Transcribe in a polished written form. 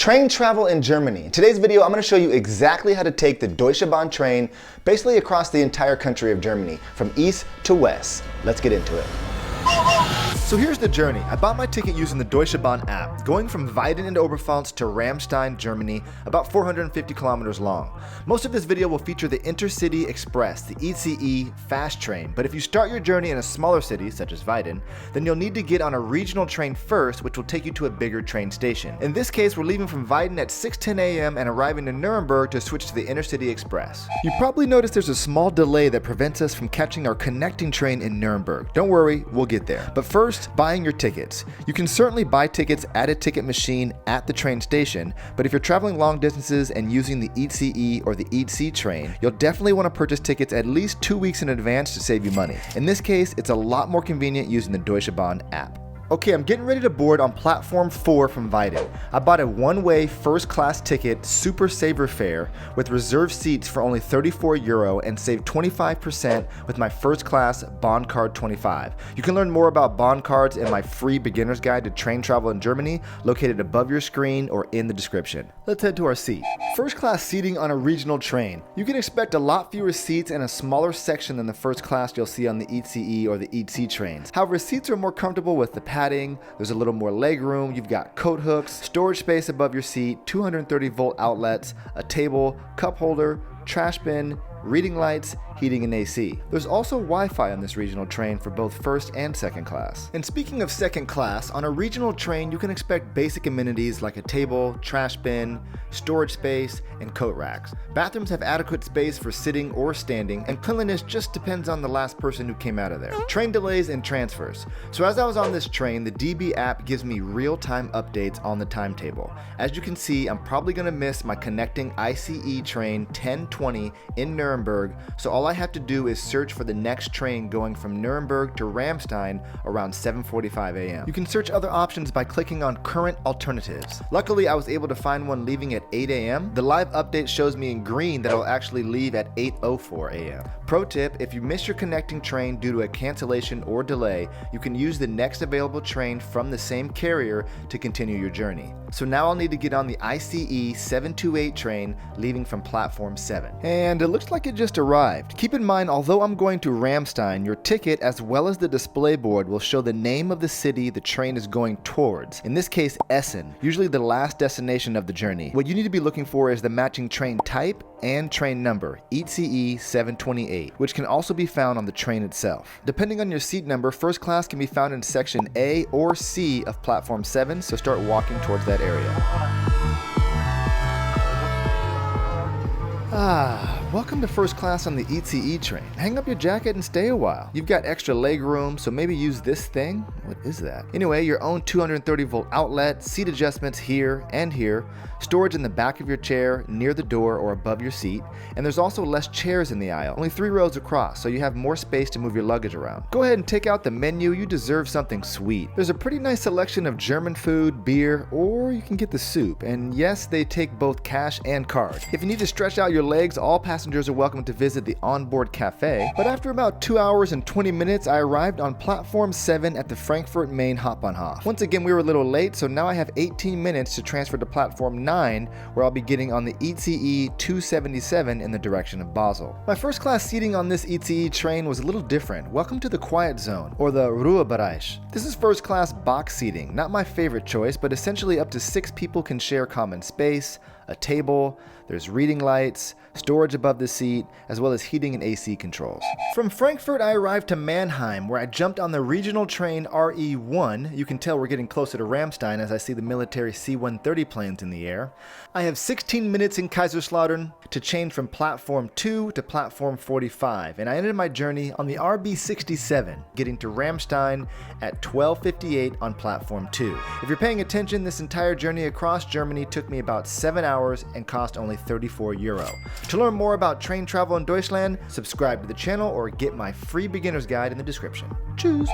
Train travel in Germany. In today's video, I'm going to show you exactly how to take the Deutsche Bahn train basically across the entire country of Germany, from east to west. Let's get into it. So here's the journey. I bought my ticket using the Deutsche Bahn app, going from Weiden in Oberpfalz to Ramstein Germany, about 450 kilometers long. Most of this video will feature the Intercity Express, the ECE fast train, but if you start your journey in a smaller city, such as Weiden, then you'll need to get on a regional train first, which will take you to a bigger train station. In this case, we're leaving from Weiden at 6:10 a.m. and arriving in Nuremberg to switch to the Intercity Express. You probably noticed there's a small delay that prevents us from catching our connecting train in Nuremberg. Don't worry, we'll get there. But first, buying your tickets. You can certainly buy tickets at a ticket machine at the train station, but if you're traveling long distances and using the ECE or the EC train, you'll definitely want to purchase tickets at least 2 weeks in advance to save you money. In this case, it's a lot more convenient using the Deutsche Bahn app. Okay, I'm getting ready to board on platform 4 from Weiden. I bought a one-way first-class ticket, super saver fare, with reserved seats for only €34 and saved 25% with my first-class Bahn Card 25. You can learn more about Bahn cards in my free beginner's guide to train travel in Germany, located above your screen or in the description. Let's head to our seat. First-class seating on a regional train. You can expect a lot fewer seats and a smaller section than the first class you'll see on the ECE or the EC trains. However, seats are more comfortable with the padding, there's a little more leg room, you've got coat hooks, storage space above your seat, 230-volt outlets, a table, cup holder, trash bin, reading lights, heating and AC. There's also Wi-Fi on this regional train for both first and second class. And speaking of second class, on a regional train you can expect basic amenities like a table, trash bin, storage space, and coat racks. Bathrooms have adequate space for sitting or standing, and cleanliness just depends on the last person who came out of there. Train delays and transfers. So as I was on this train, the DB app gives me real-time updates on the timetable. As you can see, I'm probably going to miss my connecting ICE train 1020 in Nuremberg, so all I have to do is search for the next train going from Nuremberg to Ramstein around 7:45 a.m. You can search other options by clicking on current alternatives. Luckily, I was able to find one leaving at 8 a.m. The live update shows me in green that I'll actually leave at 8:04 a.m. Pro tip, if you miss your connecting train due to a cancellation or delay, you can use the next available train from the same carrier to continue your journey. So now I'll need to get on the ICE 728 train leaving from platform 7. And it looks like it just arrived. Keep in mind, although I'm going to Ramstein, your ticket as well as the display board will show the name of the city the train is going towards. In this case, Essen, usually the last destination of the journey. What you need to be looking for is the matching train type and train number, ECE 728, which can also be found on the train itself. Depending on your seat number, first class can be found in section A or C of platform 7, so start walking towards that area. Welcome to first class on the ECE train. Hang up your jacket and stay a while. You've got extra leg room, so maybe use this thing. What is that? Anyway, your own 230-volt outlet, seat adjustments here and here, storage in the back of your chair, near the door or above your seat, and there's also less chairs in the aisle, only 3 rows across, so you have more space to move your luggage around. Go ahead and take out the menu, you deserve something sweet. There's a pretty nice selection of German food, beer, or you can get the soup, and yes, they take both cash and card. If you need to stretch out your legs, all passengers are welcome to visit the onboard cafe, but after about 2 hours and 20 minutes, I arrived on platform 7 at the Frankfurt Main Hauptbahnhof. Once again, we were a little late, so now I have 18 minutes to transfer to platform 9, where I'll be getting on the ECE 277 in the direction of Basel. My first class seating on this ECE train was a little different. Welcome to the quiet zone, or the Ruhebereich. This is first class box seating, not my favorite choice, but essentially up to 6 people can share common space, a table, there's reading lights, storage above the seat, as well as heating and AC controls. From Frankfurt, I arrived to Mannheim, where I jumped on the regional train RE1. You can tell we're getting closer to Ramstein as I see the military C-130 planes in the air. I have 16 minutes in Kaiserslautern to change from platform 2 to platform 45, and I ended my journey on the RB67, getting to Ramstein at 12:58 on platform 2. If you're paying attention, this entire journey across Germany took me about 7 hours and cost only €34. To learn more about train travel in Deutschland, subscribe to the channel or get my free beginner's guide in the description. Tschüss!